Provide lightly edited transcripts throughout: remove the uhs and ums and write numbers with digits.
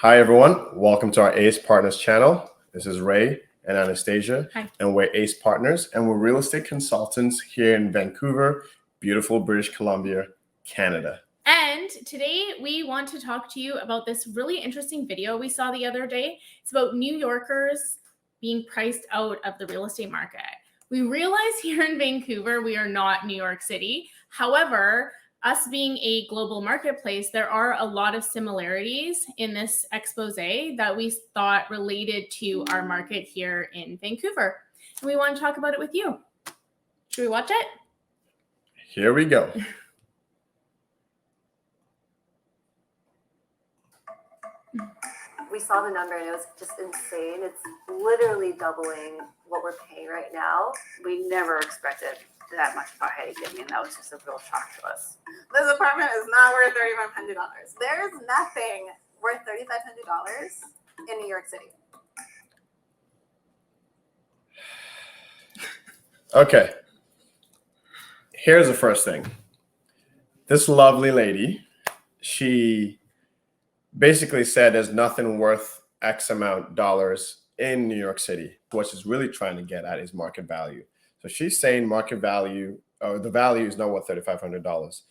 Hi, everyone. Welcome to our ACE Partners channel. This is Ray and Anastasia. Hi. And we're ACE Partners, and we're real estate consultants here in Vancouver, beautiful British Columbia, Canada. And today we want to talk to you about this really interesting video we saw the other day. It's about New Yorkers being priced out of the real estate market. We realize here in Vancouver, we are not New York City. However, us being a global marketplace, there are a lot of similarities in this expose that we thought related to our market here in Vancouver. And we want to talk about it with you. Should we watch it? Here we go. We saw the number and it was just insane. It's literally doubling what we're paying right now. We never expected that much of a hike. I mean, that was just a real shock to us. This apartment is not worth $3,500. There's nothing worth $3,500 in New York City. Okay. Here's the first thing. This lovely lady, she basically said there's nothing worth X amount dollars in New York City. What she's really trying to get at is market value. So she's saying market value, or the value is not worth $3,500.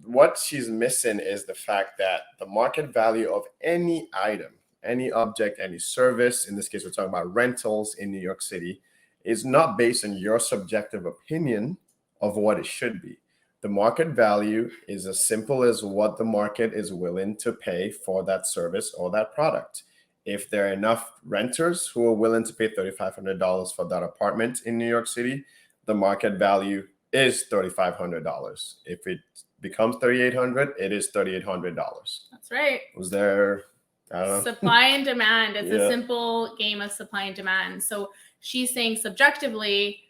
What she's missing is the fact that the market value of any item, any object, any service, in this case, we're talking about rentals in New York City, is not based on your subjective opinion of what it should be. The market value is as simple as what the market is willing to pay for that service or that product. If there are enough renters who are willing to pay $3,500 for that apartment in New York City, the market value is $3,500. If it becomes $3,800, it is $3,800. That's right. Was there, I don't know. Supply and demand. It's Yeah. a simple game of supply and demand. So she's saying subjectively,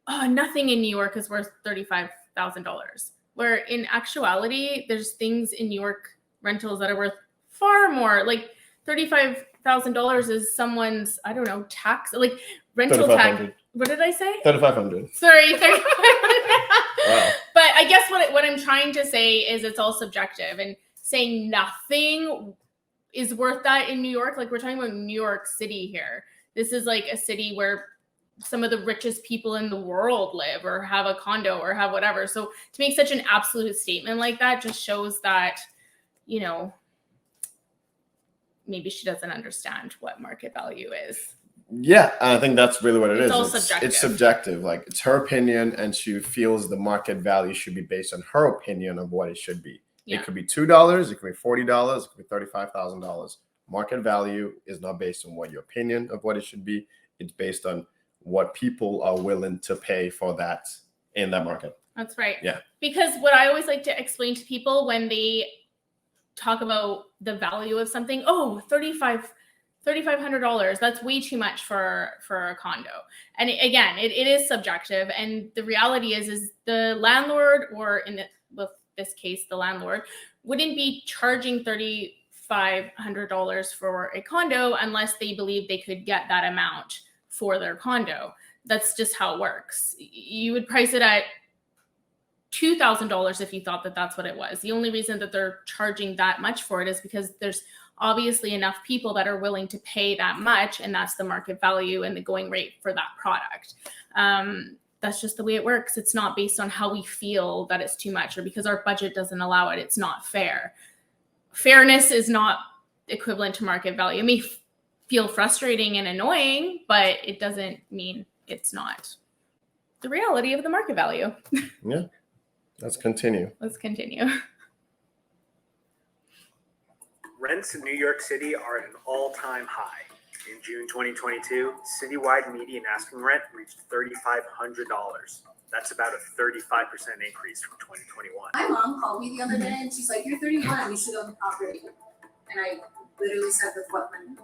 oh, nothing in New York is worth $35,000. Where in actuality, there's things in New York rentals that are worth far more. Like $35,000 is someone's, I don't know, tax, like rental tax. What did I say? $3,500. Sorry, 35. Wow. But I guess what I'm trying to say is it's all subjective, and saying nothing is worth that in New York. Like, we're talking about New York City here. This is like a city where some of the richest people in the world live or have a condo or have whatever. So to make such an absolute statement like that just shows that, you know, maybe she doesn't understand what market value is. Yeah, I think that's really what it is. All subjective. It's subjective. Like, it's her opinion, and she feels the market value should be based on her opinion of what it should be. Yeah. It could be $2, it could be $40, it could be $35,000. Market value is not based on what your opinion of what it should be. It's based on what people are willing to pay for that in that market. That's right. Yeah. Because what I always like to explain to people when they talk about the value of something, oh, $3,500, that's way too much for a condo. And again, it is subjective. And the reality is the landlord, or in this case, the landlord, wouldn't be charging $3,500 for a condo unless they believe they could get that amount for their condo. That's just how it works. You would price it at $2,000 if you thought that that's what it was. The only reason that they're charging that much for it is because there's obviously enough people that are willing to pay that much, and that's the market value and the going rate for that product. That's just the way it works. It's not based on how we feel that it's too much or because our budget doesn't allow it. It's not fair. Fairness is not equivalent to market value. It may feel frustrating and annoying, but it doesn't mean it's not the reality of the market value. Yeah. Let's continue. Let's continue. Rents in New York City are at an all-time high. In June 2022, citywide median asking rent reached $3,500. That's about a 35% increase from 2021. My mom called me the other day and she's like, "You're 31, you should own the property." And I literally said, "With what money?"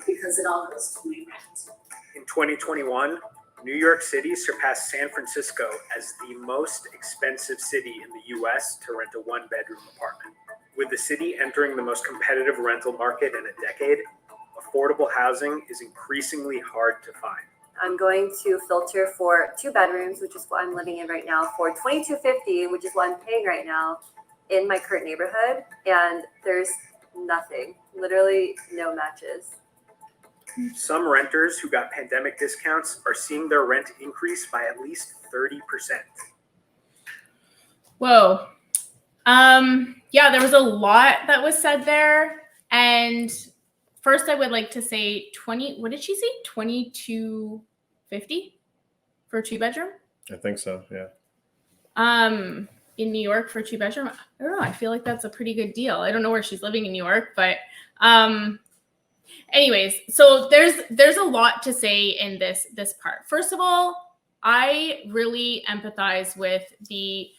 Because it all goes to my rent. In 2021, New York City surpassed San Francisco as the most expensive city in the U.S. to rent a one-bedroom apartment. With the city entering the most competitive rental market in a decade, affordable housing is increasingly hard to find. I'm going to filter for 2 bedrooms, which is what I'm living in right now, for $2,250, which is what I'm paying right now in my current neighborhood. And there's nothing, literally no matches. Some renters who got pandemic discounts are seeing their rent increase by at least 30%. Whoa. Yeah, there was a lot that was said there. And first I would like to say what did she say? 2250 for a 2-bedroom? I think so. Yeah. In New York for a 2-bedroom. I don't know. I feel like that's a pretty good deal. I don't know where she's living in New York, but anyways, so there's a lot to say in this part. First of all, I really empathize with the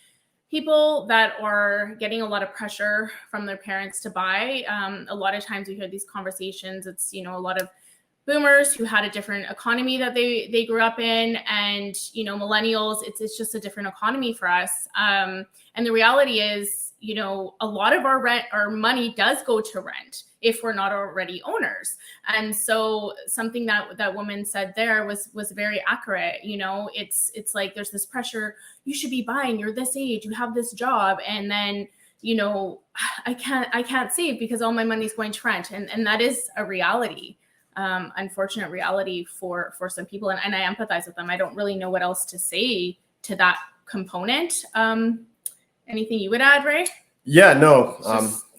people that are getting a lot of pressure from their parents to buy. A lot of times we hear these conversations. It's, a lot of boomers who had a different economy that they grew up in, and millennials, it's just a different economy for us. And the reality is, a lot of our money does go to rent if we're not already owners. And so something that woman said there was very accurate. It's like there's this pressure, you should be buying, you're this age, you have this job, and then I can't save because all my money's going to rent, and that is a reality. Unfortunate reality for some people, and I empathize with them. I don't really know what else to say to that component. Anything you would add, Ray? Yeah, no.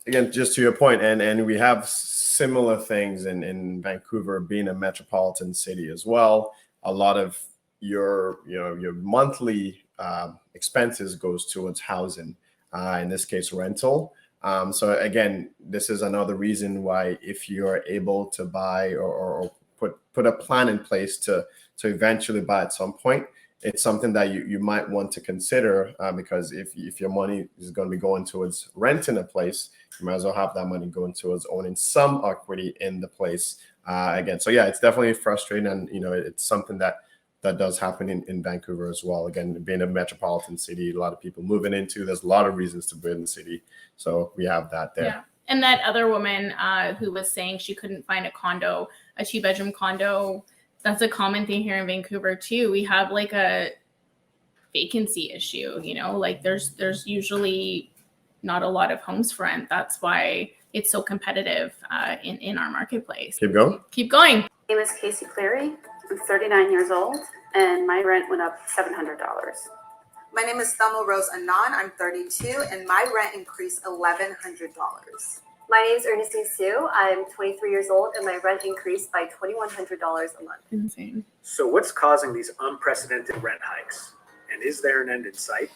Again, just to your point, and we have similar things in Vancouver, being a metropolitan city as well. A lot of your monthly expenses goes towards housing. In this case, rental. So again, this is another reason why, if you're able to buy or put a plan in place to eventually buy at some point, it's something that you might want to consider, because if your money is going to be going towards renting a place, you might as well have that money going towards owning some equity in the place. Again, so yeah, it's definitely frustrating, and it's something that does happen in Vancouver as well. Again, being a metropolitan city, a lot of people moving into, there's a lot of reasons to move in the city. So we have that there. Yeah. And that other woman who was saying she couldn't find a 2-bedroom condo, that's a common thing here in Vancouver too. We have like a vacancy issue, like there's usually not a lot of homes for rent. That's why it's so competitive in our marketplace. Keep going. Keep going. My name is Casey Cleary. I'm 39 years old, and my rent went up $700. My name is Thelma Rose Anon. I'm 32, and my rent increased $1,100. My name is Ernestine Sue. I'm 23 years old, and my rent increased by $2,100 a month. Insane. So what's causing these unprecedented rent hikes? And is there an end in sight?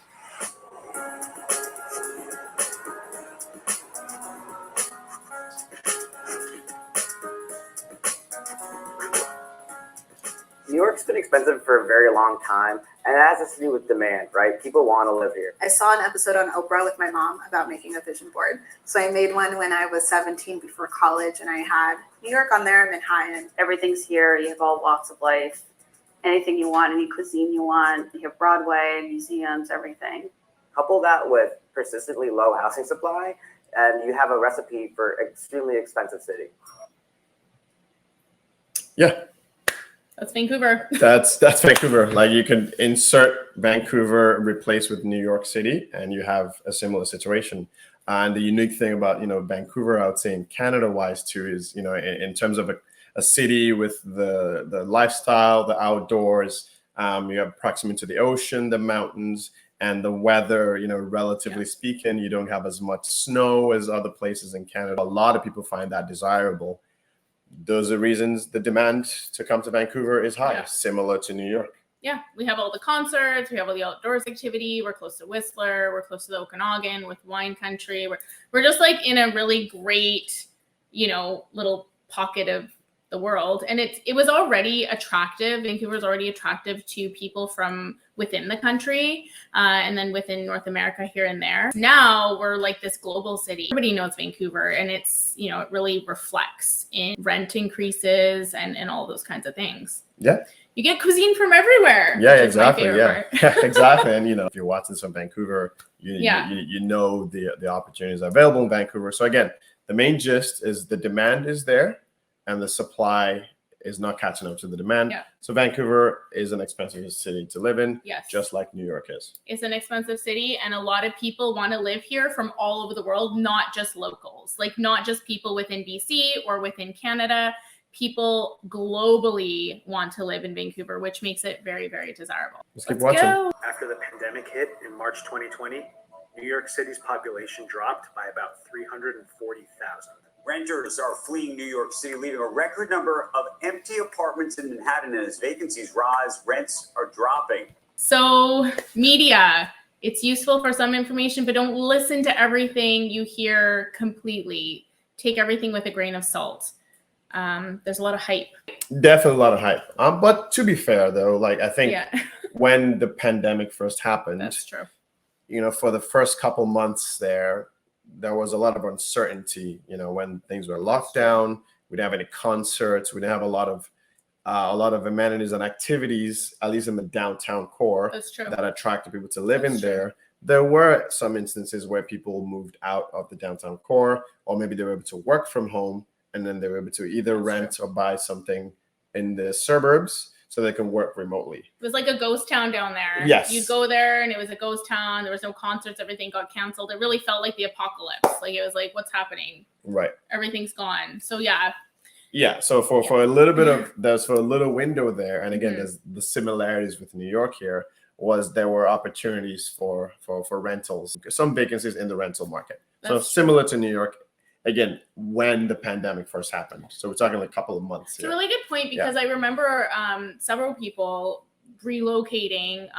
New York's been expensive for a very long time, and it has to do with demand, right? People want to live here. I saw an episode on Oprah with my mom about making a vision board. So I made one when I was 17 before college, and I had New York on there, Manhattan. Everything's here. You have all walks of life. Anything you want, any cuisine you want. You have Broadway, museums, everything. Couple that with persistently low housing supply, and you have a recipe for extremely expensive city. Yeah. That's Vancouver. That's Vancouver. Like, you can insert Vancouver, replace with New York City, and you have a similar situation. And the unique thing about, Vancouver, I would say in Canada wise too, is, in terms of a city with the lifestyle, the outdoors, you have proximity to the ocean, the mountains, and the weather, relatively speaking, you don't have as much snow as other places in Canada. A lot of people find that desirable. Those are reasons the demand to come to Vancouver is high, similar to New York. Yeah, we have all the concerts, we have all the outdoors activity, we're close to Whistler, we're close to the Okanagan with wine country. We're just like in a really great, little pocket of the world. And it was already attractive. Vancouver's already attractive to people from within the country, and then within North America here and there. Now we're like this global city. Everybody knows Vancouver, and it's, it really reflects in rent increases and all those kinds of things. Yeah. You get cuisine from everywhere. Yeah, exactly. Yeah, part. exactly. And, if you're watching this from Vancouver, you know the opportunities available in Vancouver. So again, the main gist is the demand is there and the supply is not catching up to the demand. Yeah. So Vancouver is an expensive city to live in, Yes. just like New York is. It's an expensive city, and a lot of people want to live here from all over the world, not just locals, like not just people within BC or within Canada. People globally want to live in Vancouver, which makes it very, very desirable. Let's keep watching. Go. After the pandemic hit in March 2020, New York City's population dropped by about 340,000. Renters are fleeing New York City, leaving a record number of empty apartments in Manhattan. And as vacancies rise, rents are dropping. So media, it's useful for some information, but don't listen to everything you hear completely. Take everything with a grain of salt. There's a lot of hype. Definitely a lot of hype. But to be fair, though, like I think Yeah, when the pandemic first happened, that's true. For the first couple months there was a lot of uncertainty. When things were locked down, we didn't have any concerts, we didn't have a lot of amenities and activities, at least in the downtown core, That's true. that attracted people to live That's in true. there. There were some instances where people moved out of the downtown core, or maybe they were able to work from home, and then they were able to either That's rent or buy something in the suburbs so they can work remotely. It was like a ghost town down there. Yes. You'd go there and it was a ghost town. There was no concerts. Everything got canceled. It really felt like the apocalypse. Like it was like, what's happening? Right. Everything's gone. So yeah. Yeah. So for a little bit of for a little window there, and again, Mhm. there's the similarities with New York here, there were opportunities for rentals, some vacancies in the rental market. So That's similar to New York, again, when the pandemic first happened. So we're talking like a couple of months It's a here. really good point because I remember several people relocating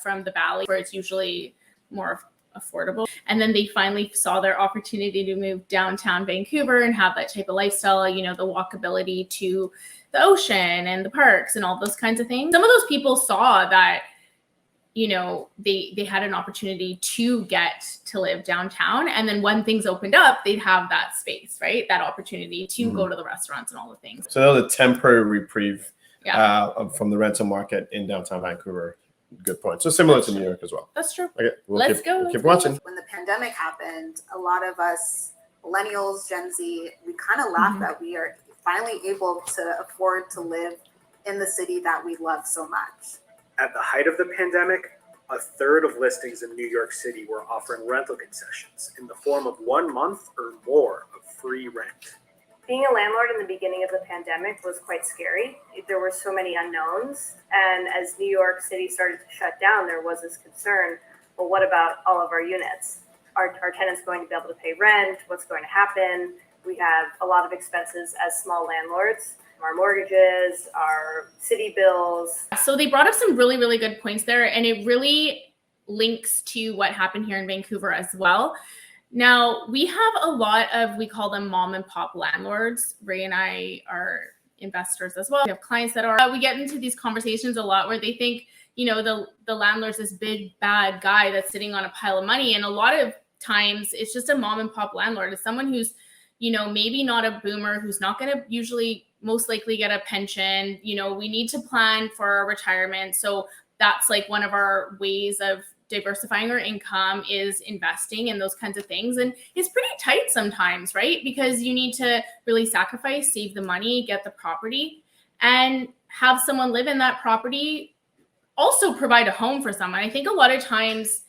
from the valley where it's usually more affordable. And then they finally saw their opportunity to move downtown Vancouver and have that type of lifestyle, the walkability to the ocean and the parks and all those kinds of things. Some of those people saw that, they had an opportunity to get to live downtown. And then when things opened up, they'd have that space, right? That opportunity to go to the restaurants and all the things. So that was a temporary reprieve Yeah. from the rental market in downtown Vancouver. Good point. So similar to New York as well. That's true. Okay, Let's go. Keep watching. When the pandemic happened, a lot of us millennials, Gen Z, we kind of laughed that we are finally able to afford to live in the city that we love so much. At the height of the pandemic, a third of listings in New York City were offering rental concessions in the form of 1 month or more of free rent. Being a landlord in the beginning of the pandemic was quite scary. There were so many unknowns. And as New York City started to shut down, there was this concern, well, what about all of our units? Are tenants going to be able to pay rent? What's going to happen? We have a lot of expenses as small landlords, our mortgages, our city bills. So they brought up some really, really good points there. And it really links to what happened here in Vancouver as well. Now, we have a lot of, we call them mom and pop landlords. Ray and I are investors as well. We have clients that are, we get into these conversations a lot where they think, the landlord's this big bad guy that's sitting on a pile of money. And a lot of times it's just a mom and pop landlord. It's someone who's, maybe not a boomer, who's not going to usually most likely get a pension. We need to plan for our retirement. So that's like one of our ways of diversifying our income is investing in those kinds of things. And it's pretty tight sometimes, right? Because you need to really sacrifice, save the money, get the property, and have someone live in that property, also provide a home for someone. I think a lot of times,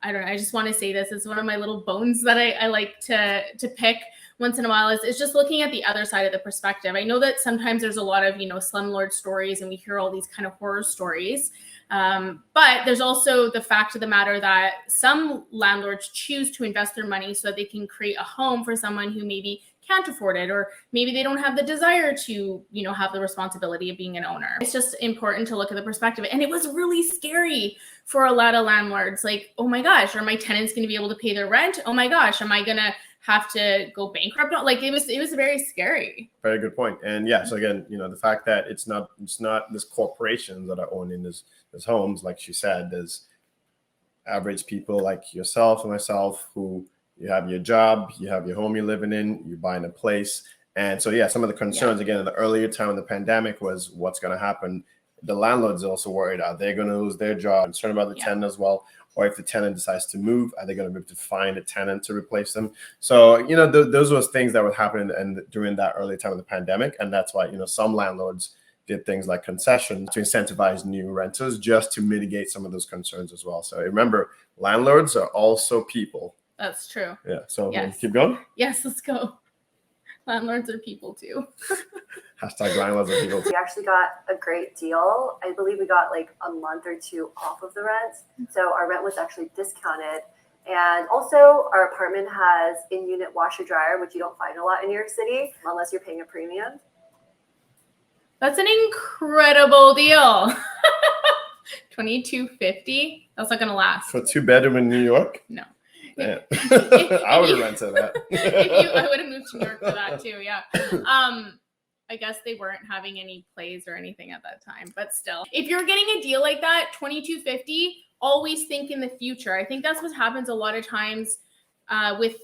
I don't know, I just want to say this, it's one of my little bones that I like to pick once in a while is just looking at the other side of the perspective. I know that sometimes there's a lot of, slumlord stories and we hear all these kind of horror stories. But there's also the fact of the matter that some landlords choose to invest their money so that they can create a home for someone who maybe can't afford it, or maybe they don't have the desire to, have the responsibility of being an owner. It's just important to look at the perspective. And it was really scary for a lot of landlords. Like, oh my gosh, are my tenants going to be able to pay their rent? Oh my gosh, am I going to have to go bankrupt? Like it was very scary. Very good point. And yeah, so again, the fact that it's not this corporations that are owning this homes, like she said, there's average people like yourself and myself who you have your job, you have your home you're living in, you're buying a place. And so, yeah, some of the concerns, again, in the earlier time of the pandemic was what's going to happen. The landlords are also worried, are they going to lose their job? Concerned about the tenant as well. Or if the tenant decides to move, are they going to be able to find a tenant to replace them? So, those were things that were happening and during that early time of the pandemic. And that's why, some landlords did things like concessions to incentivize new renters just to mitigate some of those concerns as well. So remember, landlords are also people. That's true. Yeah. So Yes. keep going. Yes, let's go. Landlords are people too. Hashtag landlords are people too. We actually got a great deal. I believe we got like a month or two off of the rent. So our rent was actually discounted. And also our apartment has in-unit washer dryer, which you don't find a lot in New York City unless you're paying a premium. That's an incredible deal. $22.50. That's not gonna last. For 2-bedroom in New York? No. Man. If I would have you- rented that. I would have moved to New York for that too. Yeah. I guess they weren't having any plays or anything at that time, but still, if you're getting a deal like that, $22.50, always think in the future. I think that's what happens a lot of times with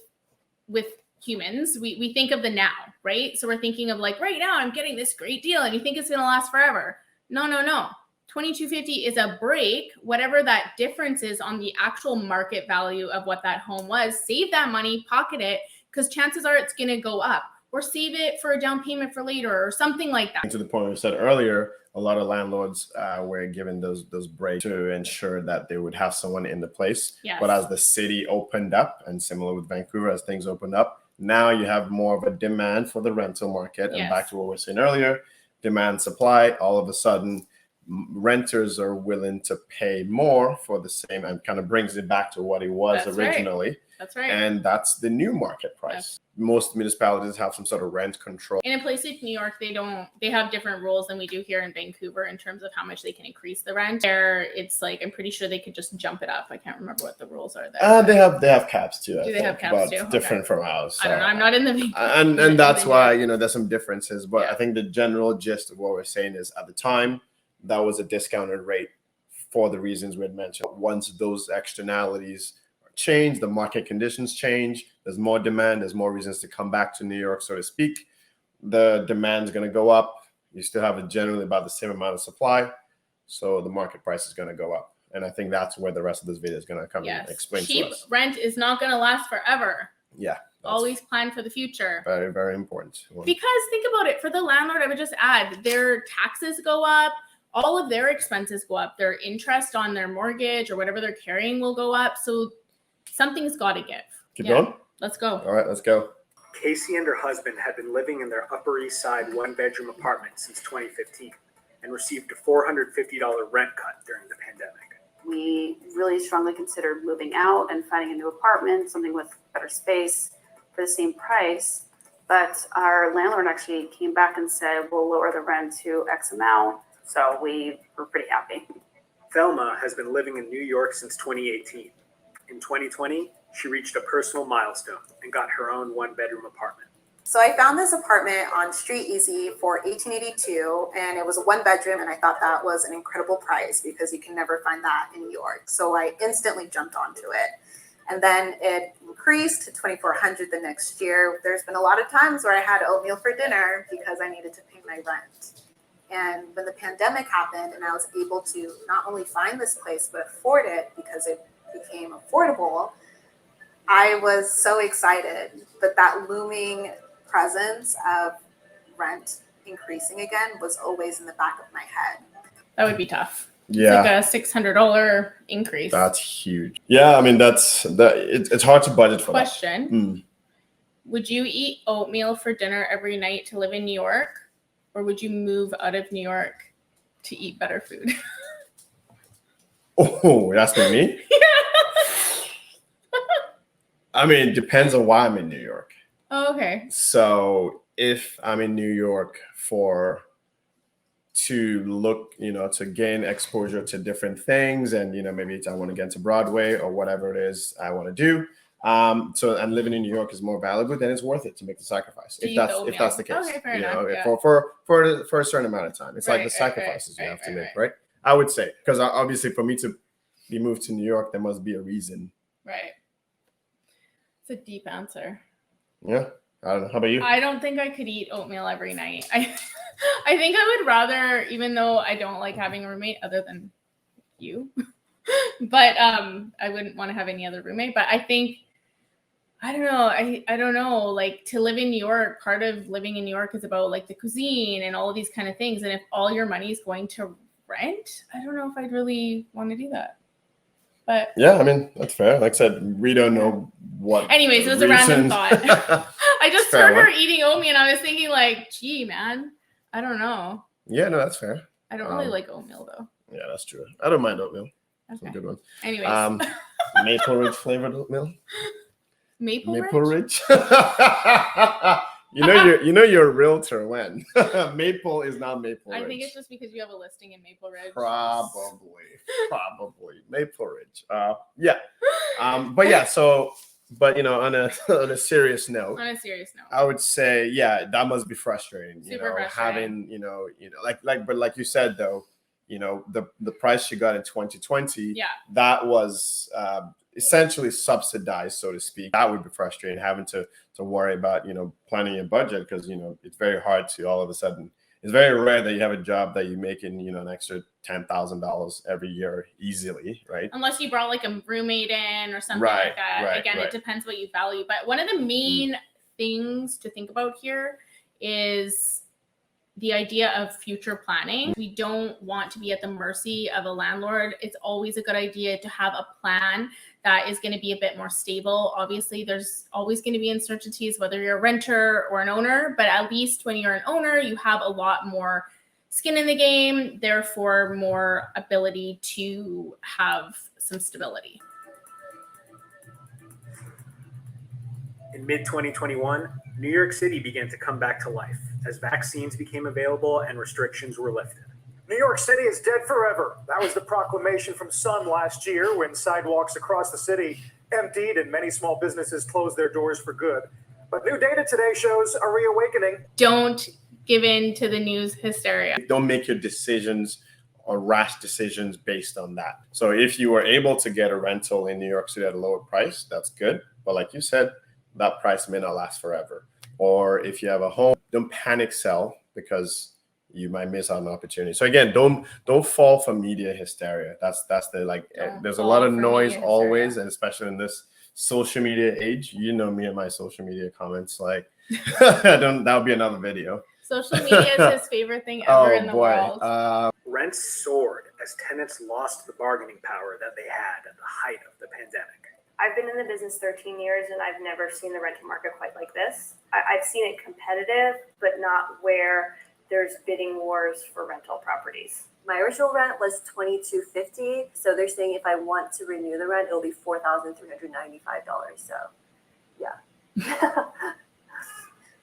humans. We think of the now, right? So we're thinking of like right now, I'm getting this great deal, and you think it's gonna last forever. No. $22.50 is a break, whatever that difference is on the actual market value of what that home was. Save that money, pocket it, because chances are it's going to go up, or save it for a down payment for later or something like that. To the point we said earlier, a lot of landlords were given those breaks to ensure that they would have someone in the place. Yes. But as the city opened up, and similar with Vancouver, as things opened up, now you have more of a demand for the rental market. And Yes. back to what we were saying earlier, demand supply, all of a sudden renters are willing to pay more for the same, and kind of brings it back to what it was That's right. originally. That's right. And that's the new market price. Yes. Most municipalities have some sort of rent control. In a place like New York, they have different rules than we do here in Vancouver in terms of how much they can increase the rent. There, it's like, I'm pretty sure they could just jump it up. I can't remember what the rules are there. They have caps too. Do they have caps too? But different from ours. I don't know. I'm not in the And in that's the- why there's some differences. But Yeah. I think the general gist of what we're saying is, at the time, that was a discounted rate for the reasons we had mentioned. Once those externalities change, the market conditions change, there's more demand, there's more reasons to come back to New York, so to speak. The demand's going to go up. You still have generally about the same amount of supply, so the market price is going to go up. And I think that's where the rest of this video is going to come and explain Cheap to us. rent is not going to last forever. Yeah, that's Always plan for the future. very, very important. Because think about it, for the landlord, I would just add, their taxes go up, all of their expenses go up, their interest on their mortgage or whatever they're carrying will go up. So something's got to give. Keep going. Let's go. All right, let's go. Casey and her husband had been living in their Upper East Side 1-bedroom apartment since 2015 and received a $450 rent cut during the pandemic. We really strongly considered moving out and finding a new apartment, something with better space for the same price. But our landlord actually came back and said, we'll lower the rent to X amount. So we were pretty happy. Thelma has been living in New York since 2018. In 2020, she reached a personal milestone and got her own 1-bedroom apartment. So I found this apartment on Street Easy for $1,882, and it was a 1-bedroom, and I thought that was an incredible price because you can never find that in New York. So I instantly jumped onto it. And then it increased to $2,400 the next year. There's been a lot of times where I had oatmeal for dinner because I needed to pay my rent. And when the pandemic happened and I was able to not only find this place, but afford it because it became affordable, I was so excited. But that looming presence of rent increasing again was always in the back of my head. That would be tough. Yeah. It's like a $600 increase. That's huge. Yeah, I mean, it's hard to budget for Question. that. Would you eat oatmeal for dinner every night to live in New York? Or would you move out of New York to eat better food? Oh, that's for me? I mean, it depends on why I'm in New York. Oh, okay. So if I'm in New York to look, to gain exposure to different things, and maybe I want to get into Broadway or whatever it is I want to do. And living in New York is more valuable, then it's worth it to make the sacrifice. If that's the case. Okay, fair enough, yeah. For a certain amount of time. It's like the Right, sacrifices you right, have to right, make, right? I would say, because obviously for me to be moved to New York, there must be a reason. Right. It's a deep answer. Yeah. I don't know. How about you? I don't think I could eat oatmeal every night. I think I would rather, even though I don't like having a roommate other than you, but I wouldn't want to have any other roommate. But I think I don't know. I don't know. Like, to live in New York, part of living in New York is about like the cuisine and all of these kind of things. And if all your money is going to rent, I don't know if I'd really want to do that. But Yeah, I mean, that's fair. Like I said, we don't know what. anyways, it was a random reasons- thought. I just Fair heard her enough. eating oatmeal and I was thinking like, gee, man, I don't know. Yeah, no, that's fair. I don't really like oatmeal though. Yeah, that's true. I don't mind oatmeal. It's a Okay. good one. Anyways, Maple Ridge flavored oatmeal. Maple Ridge. you know you're a realtor when Maple is not Maple Ridge. I think it's just because you have a listing in Maple Ridge. Probably Maple Ridge. Yeah. But yeah. So, but on a serious note, On a serious note, I would say, yeah, that must be frustrating. Super frustrating. Having but like you said though, the price you got in 2020, yeah. that was essentially subsidized, so to speak. That would be frustrating, having to worry about planning your budget, because it's very hard to all of a sudden. It's very rare that you have a job that you're making an extra $10,000 every year easily, right? Unless you brought like a roommate in or something Right, like that. right, Again, right. it depends what you value. But one of the main things to think about here is the idea of future planning. We don't want to be at the mercy of a landlord. It's always a good idea to have a plan that is going to be a bit more stable. Obviously, there's always going to be uncertainties, whether you're a renter or an owner, but at least when you're an owner, you have a lot more skin in the game, therefore more ability to have some stability. In mid-2021, New York City began to come back to life as vaccines became available and restrictions were lifted. New York City is dead forever. That was the proclamation from Sun last year when sidewalks across the city emptied and many small businesses closed their doors for good. But new data today shows a reawakening. Don't give in to the news hysteria. Don't make your decisions or rash decisions based on that. So if you were able to get a rental in New York City at a lower price, that's good. But like you said, that price may not last forever. Or if you have a home, don't panic sell, because you might miss out on an opportunity. So again, don't fall for media hysteria. That's there's a lot of noise always, and especially in this social media age. Me and my social media comments, like that would be another video. Social media is his favorite thing ever in the world. Rents soared as tenants lost the bargaining power that they had at the height of the pandemic. I've been in the business 13 years and I've never seen the rental market quite like this. I've seen it competitive, but not where there's bidding wars for rental properties. My original rent was $2,250, so they're saying if I want to renew the rent, it'll be $4,395. So, yeah.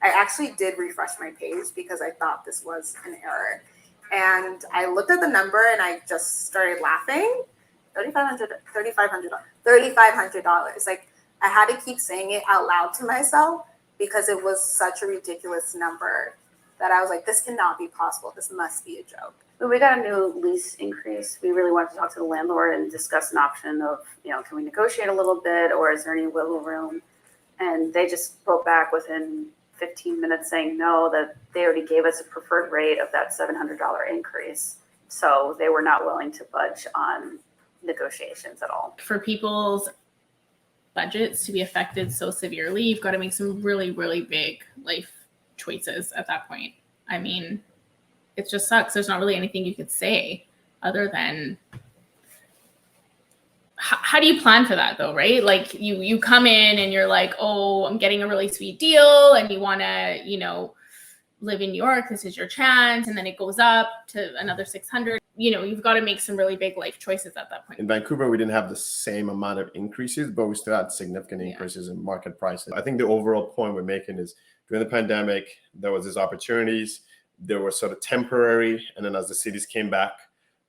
I actually did refresh my page because I thought this was an error. And I looked at the number and I just started laughing. $3,500. Like, I had to keep saying it out loud to myself because it was such a ridiculous number that I was like, this cannot be possible. This must be a joke. When we got a new lease increase, we really wanted to talk to the landlord and discuss an option of, can we negotiate a little bit, or is there any wiggle room? And they just spoke back within 15 minutes saying no, that they already gave us a preferred rate of that $700 increase. So they were not willing to budge on negotiations at all. For people's budgets to be affected so severely, you've got to make some really, really big life choices at that point. I mean, it just sucks. There's not really anything you could say other than how do you plan for that though, right? Like you come in and you're like, oh, I'm getting a really sweet deal, and you want to, live in New York. This is your chance. And then it goes up to another 600. You've got to make some really big life choices at that point. In Vancouver, we didn't have the same amount of increases, but we still had significant increases in market prices. I think the overall point we're making is during the pandemic, there was these opportunities. They were sort of temporary. And then as the cities came back,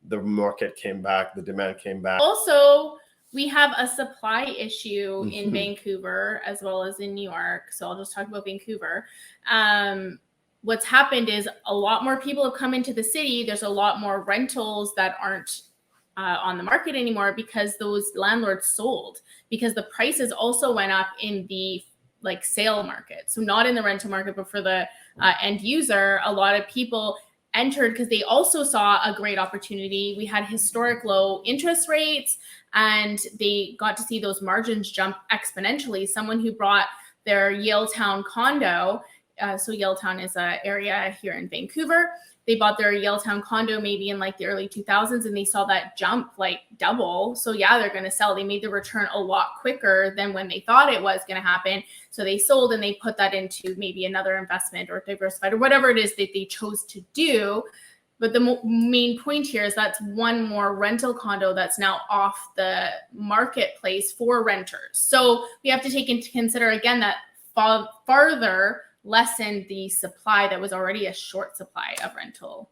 the market came back, the demand came back. Also, we have a supply issue in Vancouver as well as in New York. So I'll just talk about Vancouver. What's happened is a lot more people have come into the city. There's a lot more rentals that aren't on the market anymore because those landlords sold, because the prices also went up in the sale market. So not in the rental market, but for the end user, a lot of people entered because they also saw a great opportunity. We had historic low interest rates, and they got to see those margins jump exponentially. Someone who brought their Yaletown condo, so Yaletown is an area here in Vancouver. They bought their Yaletown condo maybe in like the early 2000s, and they saw that jump like double. So yeah, they're going to sell. They made the return a lot quicker than when they thought it was going to happen. So they sold, and they put that into maybe another investment or diversified or whatever it is that they chose to do. But the main point here is that's one more rental condo that's now off the marketplace for renters. So we have to take into consider again that farther lessen the supply that was already a short supply of rental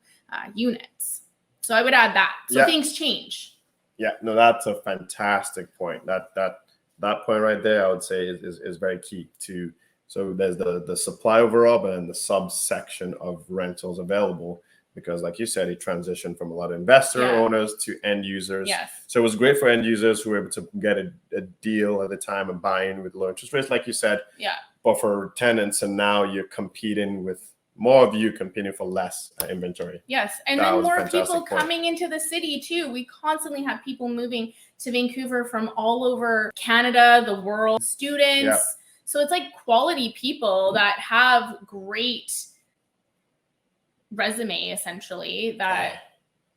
units. So I would add that. So things change. Yeah, no, that's a fantastic point. That point right there, I would say is very key to. So there's the supply overall, but then the subsection of rentals available, because like you said, it transitioned from a lot of investor owners to end users. Yes. So it was great for end users who were able to get a deal at the time of buying with low interest rates, like you said. Yeah. But for tenants, and now you're competing with more of you competing for less inventory. Yes, and that then was a more fantastic people point. coming into the city too. We constantly have people moving to Vancouver from all over Canada, the world, students. Yeah. So it's like quality people that have great resume, essentially. That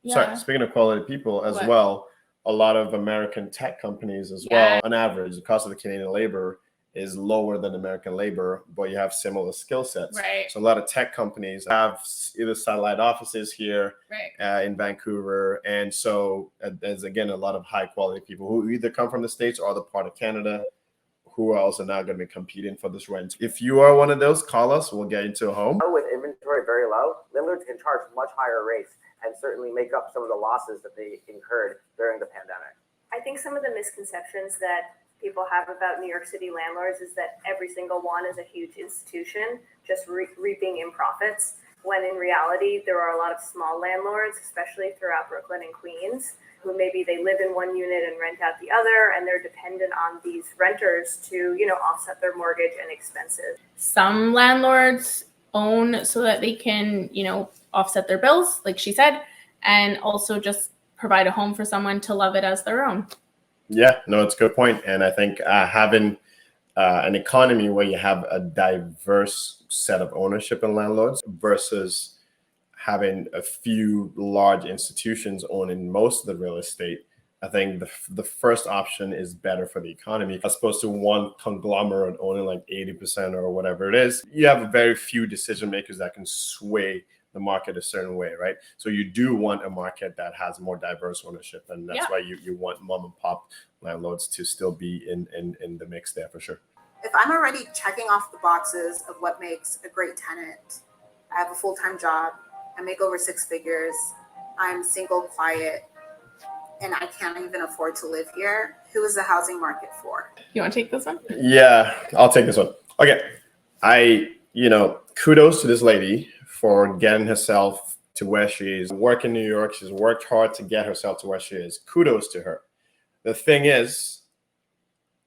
Sorry, speaking of quality people as well, a lot of American tech companies as well, on average, the cost of the Canadian labor is lower than American labor, but you have similar skill sets. Right. So a lot of tech companies have either satellite offices here in Vancouver. And so there's, again, a lot of high quality people who either come from the States or other part of Canada who are also now going to be competing for this rent. If you are one of those, call us. We'll get into a home. With inventory very low, landlords can charge much higher rates and certainly make up some of the losses that they incurred during the pandemic. I think some of the misconceptions that people have about New York City landlords is that every single one is a huge institution just reaping in profits, when in reality there are a lot of small landlords, especially throughout Brooklyn and Queens, who maybe they live in one unit and rent out the other, and they're dependent on these renters to, offset their mortgage and expenses. Some landlords own so that they can, offset their bills, like she said, and also just provide a home for someone to love it as their own. Yeah, no, it's a good point. And I think having an economy where you have a diverse set of ownership and landlords versus having a few large institutions owning most of the real estate, I think the first option is better for the economy, as opposed to one conglomerate owning like 80% or whatever it is. You have very few decision makers that can sway the market a certain way, right? So you do want a market that has more diverse ownership, and that's why you want mom and pop landlords to still be in the mix there for sure. If I'm already checking off the boxes of what makes a great tenant, I have a full-time job, I make over 6 figures, I'm single, quiet, and I can't even afford to live here, who is the housing market for? You want to take this one? Yeah, I'll take this one. Okay. Kudos to this lady for getting herself to where she is. Working in New York, she's worked hard to get herself to where she is. Kudos to her. The thing is,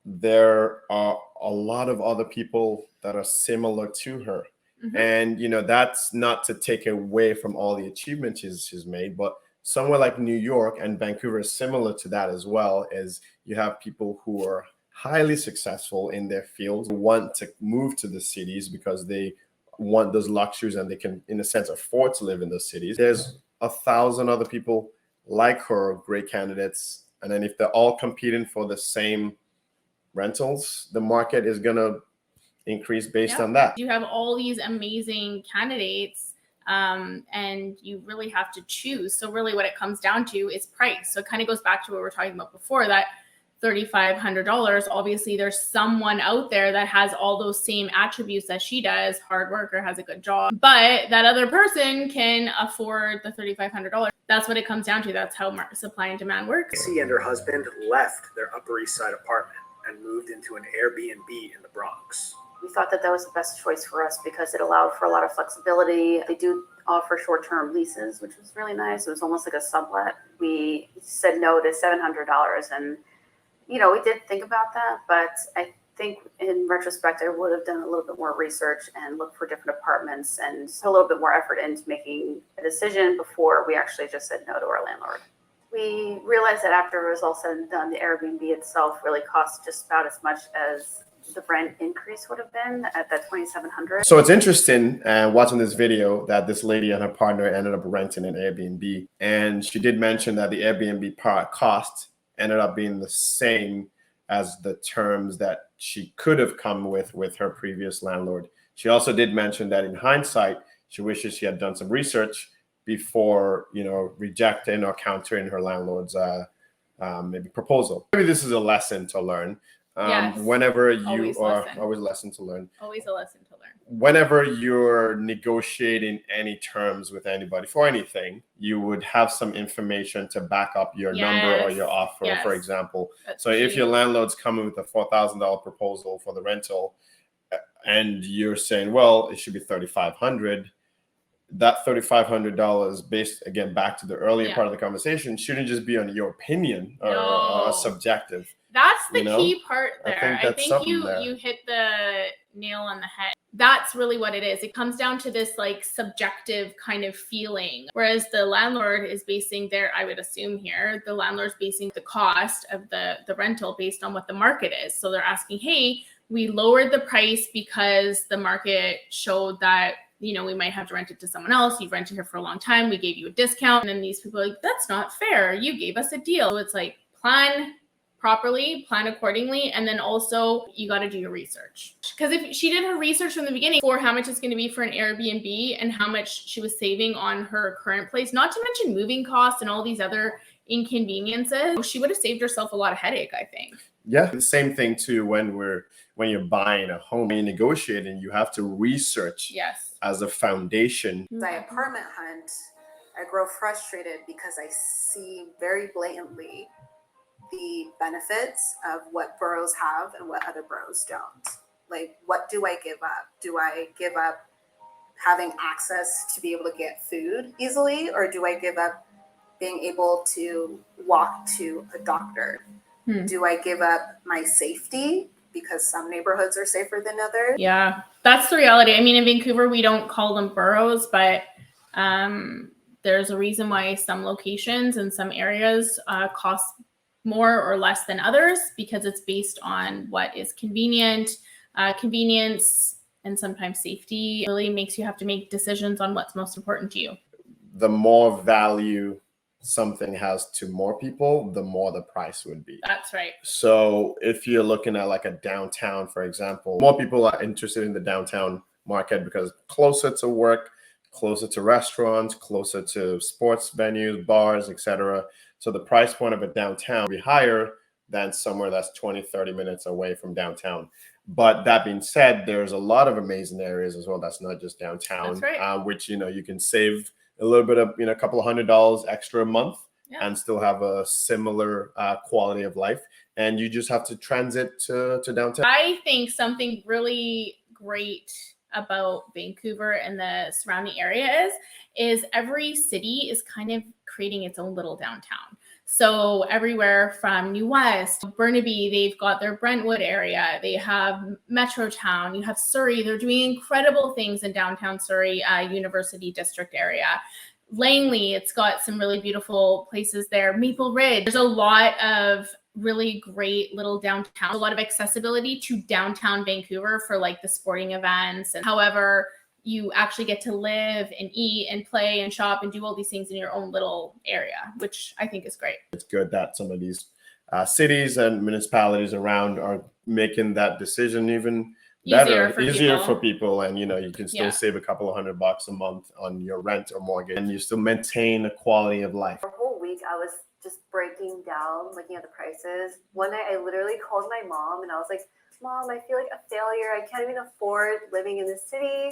there are a lot of other people that are similar to her. Mm-hmm. And, that's not to take away from all the achievements she's made, but somewhere like New York and Vancouver is similar to that as well, as you have people who are highly successful in their fields, want to move to the cities because they want those luxuries and they can, in a sense, afford to live in those cities. There's 1,000 other people like her, great candidates. And then if they're all competing for the same rentals, the market is going to increase based on that. You have all these amazing candidates, and you really have to choose. So really what it comes down to is price. So it kind of goes back to what we were talking about before, that $3,500. Obviously there's someone out there that has all those same attributes as she does, hard worker, has a good job, but that other person can afford the $3,500. That's what it comes down to. That's how supply and demand works. She and her husband left their Upper East Side apartment and moved into an Airbnb in the Bronx. We thought that was the best choice for us because it allowed for a lot of flexibility. They do offer short-term leases, which was really nice. It was almost like a sublet. We said no to $700, and we did think about that, but I think in retrospect, I would have done a little bit more research and looked for different apartments and put a little bit more effort into making a decision before we actually just said no to our landlord. We realized that after it was all said and done, the Airbnb itself really cost just about as much as the rent increase would have been at that $2,700. So it's interesting watching this video that this lady and her partner ended up renting an Airbnb. And she did mention that the Airbnb cost ended up being the same as the terms that she could have come with her previous landlord. She also did mention that in hindsight, she wishes she had done some research before, rejecting or countering her landlord's maybe proposal. Maybe this is a lesson to learn. Yes. Whenever you Always are lesson. always a lesson to learn. Always a lesson to learn. Whenever you're negotiating any terms with anybody for anything, you would have some information to back up your number or your offer, Yes. for example. That's So if key. your landlord's coming with a $4,000 proposal for the rental, and you're saying, well, it should be $3,500, that $3,500, based again back to the earlier part of the conversation, shouldn't just be on your opinion or subjective. That's the You know? key part there. I think I that's think something you there. you hit the nail on the head. That's really what it is. It comes down to this like subjective kind of feeling. Whereas the landlord is basing I would assume here, the landlord's basing the cost of the rental based on what the market is. So they're asking, hey, we lowered the price because the market showed that, we might have to rent it to someone else. You've rented here for a long time. We gave you a discount. And then these people are like, that's not fair. You gave us a deal. So it's like plan properly, plan accordingly, and then also you got to do your research. Because if she did her research from the beginning for how much it's going to be for an Airbnb and how much she was saving on her current place, not to mention moving costs and all these other inconveniences, she would have saved herself a lot of headache, I think. Yeah, the same thing too when you're buying a home, you're negotiating, you have to research as a foundation. My apartment hunt, I grow frustrated because I see very blatantly the benefits of what boroughs have and what other boroughs don't. Like, what do I give up? Do I give up having access to be able to get food easily, or do I give up being able to walk to a doctor? Do I give up my safety because some neighborhoods are safer than others? Yeah, that's the reality. I mean, in Vancouver, we don't call them boroughs, but there's a reason why some locations and some areas cost more or less than others, because it's based on what is convenient. Convenience and sometimes safety really makes you have to make decisions on what's most important to you. The more value something has to more people, the more the price would be. That's right. So if you're looking at like a downtown, for example, more people are interested in the downtown market because closer to work, closer to restaurants, closer to sports venues, bars, etc. So the price point of a downtown will be higher than somewhere that's 20, 30 minutes away from downtown. But that being said, there's a lot of amazing areas as well. That's not just downtown, That's right. Which, you can save a little bit of, a couple of $100 extra a month and still have a similar quality of life. And you just have to transit to downtown. I think something really great about Vancouver and the surrounding area is every city is kind of creating its own little downtown. So everywhere from New West, Burnaby, they've got their Brentwood area. They have Metrotown. You have Surrey. They're doing incredible things in downtown Surrey, University District area. Langley, it's got some really beautiful places there. Maple Ridge. There's a lot of really great little downtown, a lot of accessibility to downtown Vancouver for like the sporting events. And however, you actually get to live and eat and play and shop and do all these things in your own little area, which I think is great. It's good that some of these cities and municipalities around are making that decision even better, easier for people. And, you can still save a couple of $100 a month on your rent or mortgage, and you still maintain a quality of life. For a whole week, I was just breaking down, looking at the prices. One night, I literally called my mom and I was like, Mom, I feel like a failure. I can't even afford living in this city.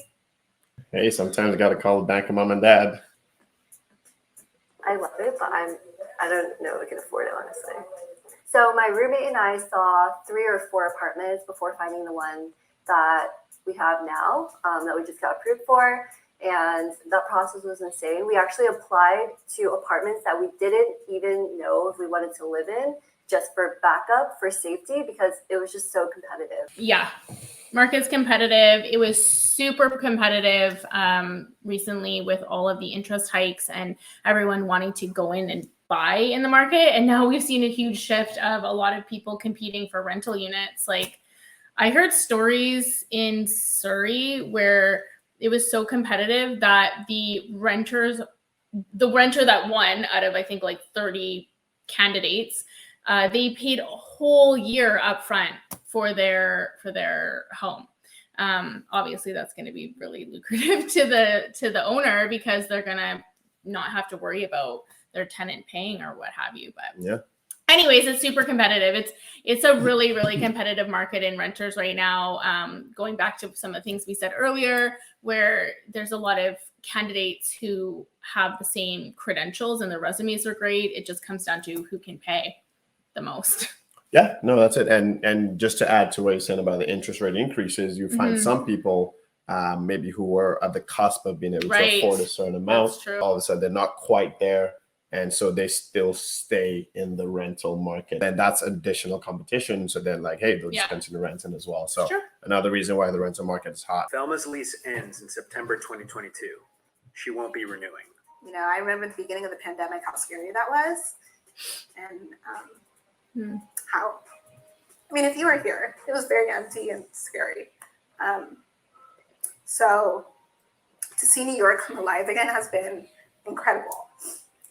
Hey, sometimes I got to call the bank of mom and dad. I love it, but I don't know if I can afford it, honestly. So my roommate and I saw 3 or 4 apartments before finding the one that we have now, that we just got approved for. And that process was insane. We actually applied to apartments that we didn't even know if we wanted to live in. just for backup, for safety, because it was just so competitive. Yeah, market's competitive. It was super competitive recently with all of the interest hikes and everyone wanting to go in and buy in the market. And now we've seen a huge shift of a lot of people competing for rental units. Like, I heard stories in Surrey where it was so competitive that the renter that won out of, I think, like 30 candidates, they paid a whole year up front for their home. Obviously, that's going to be really lucrative to the owner because they're going to not have to worry about their tenant paying or what have you. But Yeah. Anyways, it's super competitive. It's a really, really competitive market in renters right now. Going back to some of the things we said earlier, where there's a lot of candidates who have the same credentials and their resumes are great. It just comes down to who can pay the most. Yeah, no, that's it. And just to add to what you're saying about the interest rate increases, you find some people maybe who were at the cusp of being able to afford a certain amount. That's true. All of a sudden, they're not quite there. And so they still stay in the rental market. And that's additional competition. So they're like, hey, they'll just continue renting as well. So another reason why the rental market is hot. Thelma's lease ends in September 2022. She won't be renewing. You know, I remember at the beginning of the pandemic how scary that was. And how, I mean, if you were here, it was very empty and scary. So to see New York come alive again has been incredible.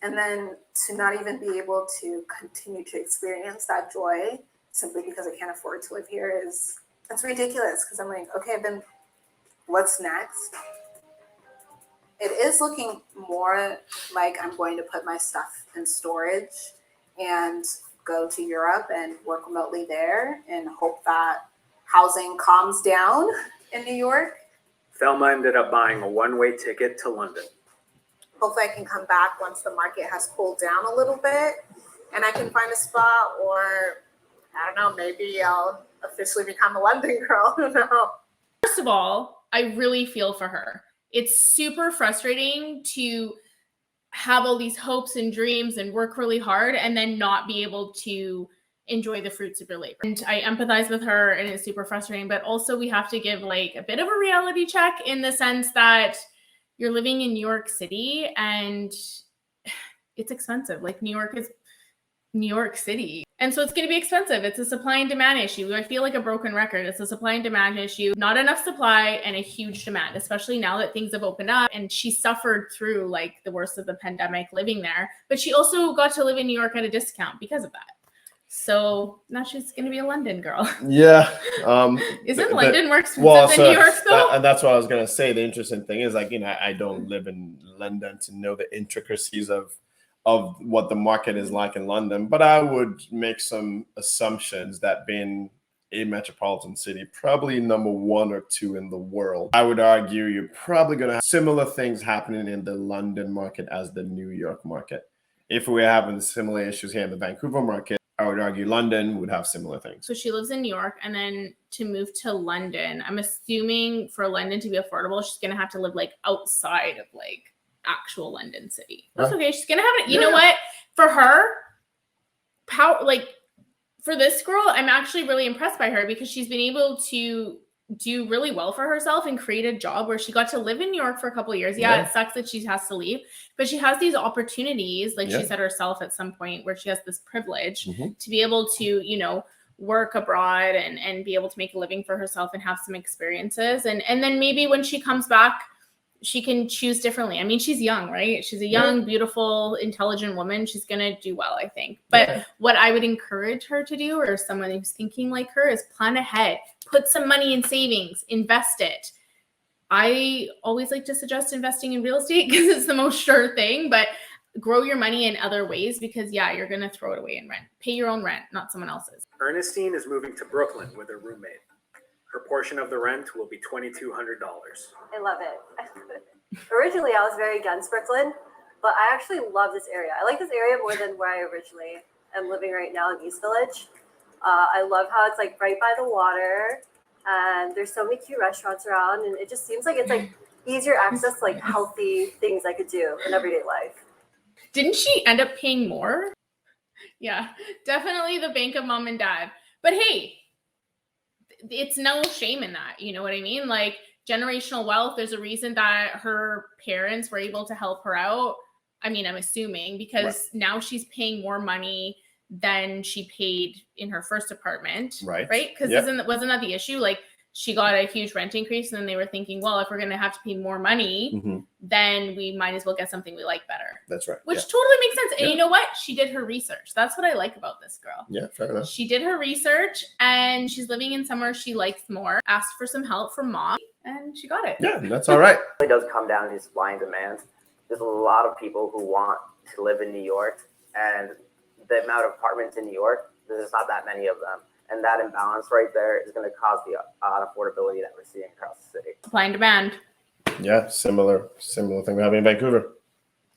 And then to not even be able to continue to experience that joy simply because I can't afford to live here that's ridiculous. Because I'm like, okay, then what's next? It is looking more like I'm going to put my stuff in storage and go to Europe and work remotely there and hope that housing calms down in New York. Thelma ended up buying a one-way ticket to London. Hopefully I can come back once the market has cooled down a little bit and I can find a spot, or I don't know, maybe I'll officially become a London girl. I don't know. First of all, I really feel for her. It's super frustrating to have all these hopes and dreams and work really hard and then not be able to enjoy the fruits of your labor. And I empathize with her, and it's super frustrating, but also we have to give like a bit of a reality check in the sense that you're living in New York City and it's expensive. Like, New York is New York City. And so it's going to be expensive. It's a supply and demand issue. I feel like a broken record. It's a supply and demand issue. Not enough supply and a huge demand, especially now that things have opened up. And she suffered through like the worst of the pandemic living there, but she also got to live in New York at a discount because of that. So now she's going to be a London girl. Yeah. Isn't London more expensive than New York though? And that's what I was going to say. The interesting thing is, like, you know, I don't live in London to know the intricacies of what the market is like in London, but I would make some assumptions that being a metropolitan city, probably number 1 or 2 in the world, I would argue you're probably going to have similar things happening in the London market as the New York market. If we're having similar issues here in the Vancouver market, I would argue London would have similar things. So she lives in New York, and then to move to London, I'm assuming for London to be affordable, she's going to have to live like outside of like actual London city. That's okay. She's going to have it. You know what? For her, for this girl, I'm actually really impressed by her because she's been able to do really well for herself and create a job where she got to live in New York for a couple of years. Yeah, it sucks that she has to leave, but she has these opportunities, like she said herself at some point, where she has this privilege to be able to, you know, work abroad and be able to make a living for herself and have some experiences. And then maybe when she comes back, she can choose differently. I mean, she's young, right? She's a young, beautiful, intelligent woman. She's going to do well, I think. But what I would encourage her to do, or someone who's thinking like her, is plan ahead. Put some money in savings, invest it. I always like to suggest investing in real estate because it's the most sure thing, but grow your money in other ways because, you're going to throw it away in rent. Pay your own rent, not someone else's. Ernestine is moving to Brooklyn with her roommate. Her portion of the rent will be $2,200. I love it. Originally, I was very against Brooklyn, but I actually love this area. I like this area more than where I originally am living right now in East Village. I love how it's like right by the water, and there's so many cute restaurants around, and it just seems like it's like easier access to like healthy things I could do in everyday life. Didn't she end up paying more? Yeah, definitely the bank of mom and dad. But hey, it's no shame in that. You know what I mean? Like generational wealth, there's a reason that her parents were able to help her out. I mean, I'm assuming because now she's paying more money than she paid in her first apartment. Right. Right? Because wasn't that the issue? Like she got a huge rent increase and then they were thinking, well, if we're going to have to pay more money, then we might as well get something we like better. That's right. Which totally makes sense. And you know what? She did her research. That's what I like about this girl. Yeah, fair enough. She did her research and she's living in somewhere she likes more, asked for some help from mom, and she got it. Yeah, that's all right. It really does come down to supply and demand. There's a lot of people who want to live in New York, and the amount of apartments in New York, there's not that many of them. And that imbalance right there is going to cause the unaffordability that we're seeing across the city. Supply and demand. Yeah, similar thing we have in Vancouver.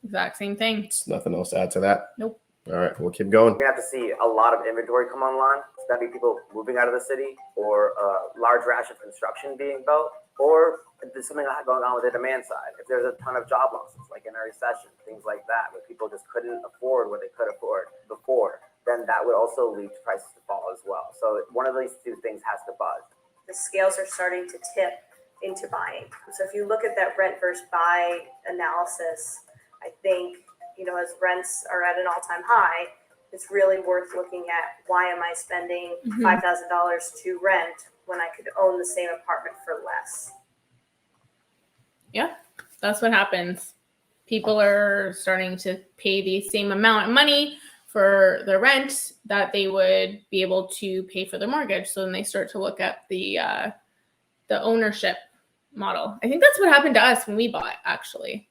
Exact same thing. It's nothing else to add to that. Nope. All right, we'll keep going. We have to see a lot of inventory come online. So that'd be people moving out of the city, or a large rash of construction being built, or if there's something going on with the demand side. If there's a ton of job losses, like in a recession, things like that, where people just couldn't afford what they could afford before, then that would also lead to prices to fall as well. So one of these two things has to buzz. The scales are starting to tip into buying. So if you look at that rent versus buy analysis, I think, as rents are at an all-time high, it's really worth looking at why am I spending $5,000 to rent when I could own the same apartment for less. Yeah, that's what happens. People are starting to pay the same amount of money for their rent that they would be able to pay for their mortgage. So then they start to look at the ownership model. I think that's what happened to us when we bought, actually.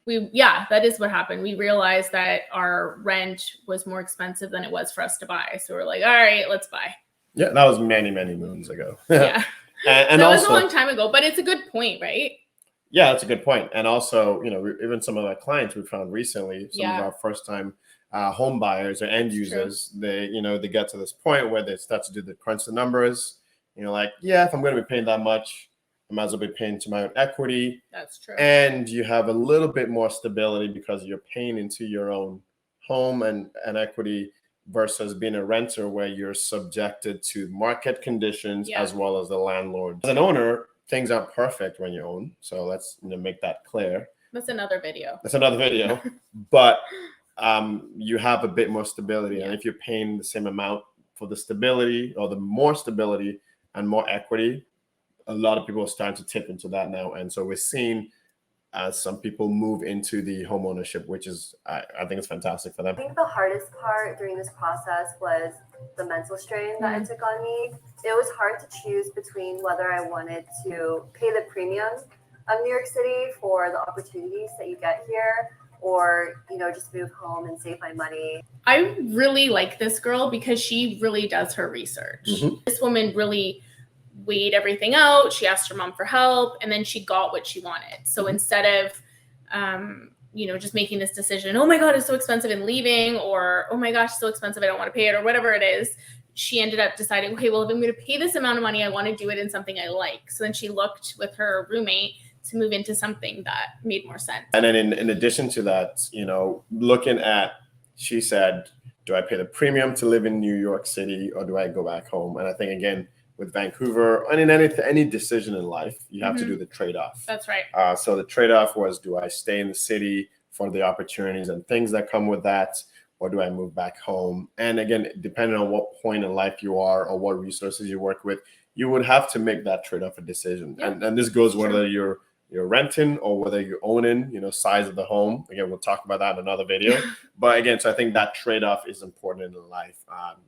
That is what happened. We realized that our rent was more expensive than it was for us to buy. So we're like, all right, let's buy. Yeah, that was many, many moons ago. Yeah. and that also, was a long time ago, but it's a good point, right? Yeah, that's a good point. And also, even some of our clients we found recently, some of our first-time home buyers or end users, they get to this point where they start to do the crunch the numbers. If I'm going to be paying that much, I might as well be paying to my own equity. That's true. And you have a little bit more stability because you're paying into your own home and equity versus being a renter where you're subjected to market conditions as well as the landlord. As an owner, things aren't perfect when you own. So let's make that clear. That's another video. But you have a bit more stability. And if you're paying the same amount for the stability or the more stability and more equity, a lot of people are starting to tip into that now. And so we're seeing some people move into the home ownership, which is, I think it's fantastic for them. I think the hardest part during this process was the mental strain that it took on me. It was hard to choose between whether I wanted to pay the premium of New York City for the opportunities that you get here, or, just move home and save my money. I really like this girl because she really does her research. This woman really weighed everything out. She asked her mom for help, and then she got what she wanted. So instead of, just making this decision, oh my God, it's so expensive and leaving, or, oh my gosh, it's so expensive, I don't want to pay it, or whatever it is, she ended up deciding, okay, well, if I'm going to pay this amount of money, I want to do it in something I like. So then she looked with her roommate to move into something that made more sense. And then in addition to that, looking at, she said, do I pay the premium to live in New York City or do I go back home? And I think, again, with Vancouver and in any decision in life, you have to do the trade-off. That's right. So the trade-off was, do I stay in the city for the opportunities and things that come with that, or do I move back home? And again, depending on what point in life you are or what resources you work with, you would have to make that trade-off a decision. Yep. And this goes whether you're renting or whether you're owning, size of the home. Again, we'll talk about that in another video. But again, so I think that trade-off is important in life.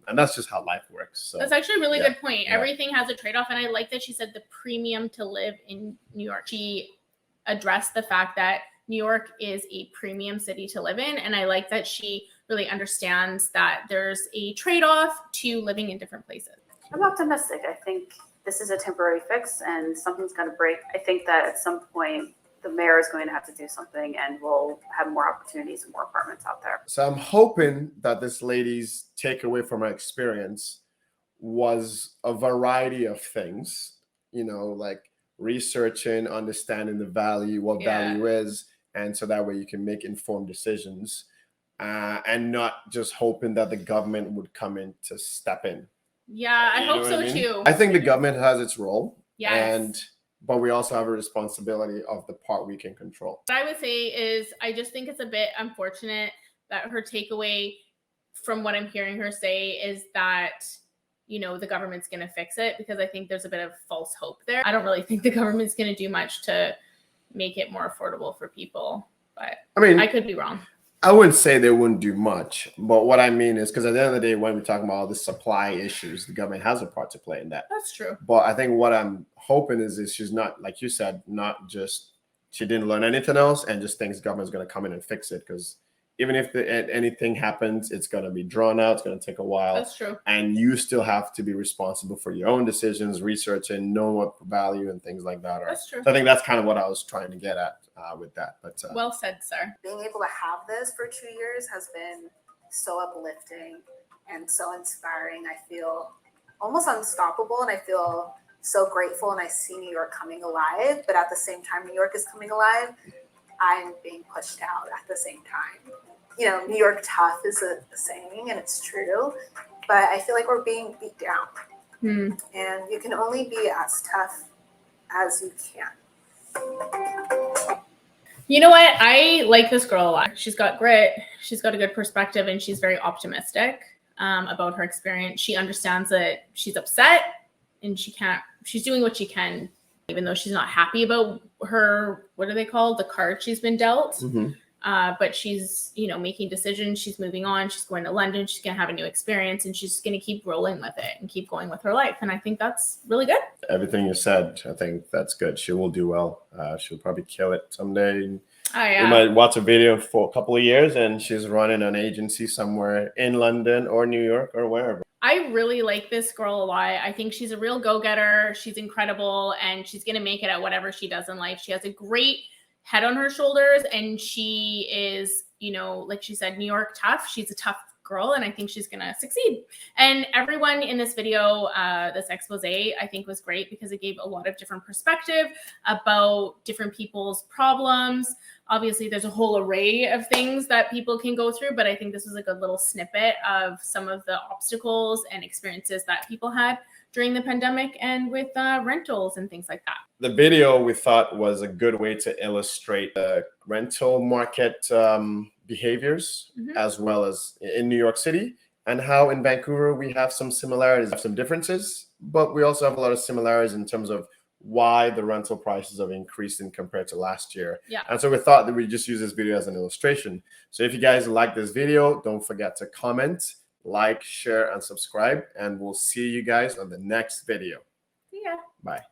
And that's just how life works. So that's actually a really good point. Everything has a trade-off. And I like that she said the premium to live in New York. She addressed the fact that New York is a premium city to live in. And I like that she really understands that there's a trade-off to living in different places. I'm optimistic. I think this is a temporary fix and something's got to break. I think that at some point the mayor is going to have to do something and we'll have more opportunities and more apartments out there. So I'm hoping that this lady's takeaway from her experience was a variety of things, like researching, understanding the value, what value is. And so that way you can make informed decisions. and not just hoping that the government would come in to step in. Yeah, I You know hope what so I mean? too. I think the government has its role, Yes. but we also have a responsibility of the part we can control. What I would say is I just think it's a bit unfortunate that her takeaway from what I'm hearing her say is that, you know, the government's going to fix it, because I think there's a bit of false hope there. I don't really think the government's going to do much to make it more affordable for people, but I mean, I could be wrong. I wouldn't say they wouldn't do much, but what I mean is, because at the end of the day, when we're talking about all the supply issues, the government has a part to play in that. That's true. But I think what I'm hoping is she's not, like you said, not just, she didn't learn anything else and just thinks government's going to come in and fix it. Because even if anything happens, it's going to be drawn out. It's going to take a while. That's true. And you still have to be responsible for your own decisions, research, and know what value and things like that are. That's true. So I think that's kind of what I was trying to get at with that. But Well said, sir. Being able to have this for 2 years has been so uplifting and so inspiring. I feel almost unstoppable, and I feel so grateful, and I see New York coming alive. But at the same time, New York is coming alive, I'm being pushed out at the same time. You know, New York tough is a saying, and it's true, but I feel like we're being beat down. And you can only be as tough as you can. You know what? I like this girl a lot. She's got grit. She's got a good perspective, and she's very optimistic about her experience. She understands that she's upset, and she's doing what she can, even though she's not happy about her, what are they called? The card she's been dealt. Mm-hmm. But she's, you know, making decisions. She's moving on. She's going to London. She's going to have a new experience, and she's going to keep rolling with it and keep going with her life. And I think that's really good. Everything you said, I think that's good. She will do well. She'll probably kill it someday. Oh, yeah. You might watch a video for a couple of years and she's running an agency somewhere in London or New York or wherever. I really like this girl a lot. I think she's a real go-getter. She's incredible, and she's going to make it at whatever she does in life. She has a great head on her shoulders, and she is, you know, like she said, New York tough. She's a tough girl, and I think she's going to succeed. And everyone in this video, this expose, I think was great because it gave a lot of different perspective about different people's problems. Obviously, there's a whole array of things that people can go through, but I think this was a good little snippet of some of the obstacles and experiences that people had during the pandemic and with rentals and things like that. The video we thought was a good way to illustrate the rental market behaviors, as well as in New York City, and how in Vancouver we have some similarities, some differences, but we also have a lot of similarities in terms of why the rental prices have increased in compared to last year. Yeah. And so we thought that we just use this video as an illustration. So if you guys like this video, don't forget to comment, like, share, and subscribe, and we'll see you guys on the next video. Yeah. Bye.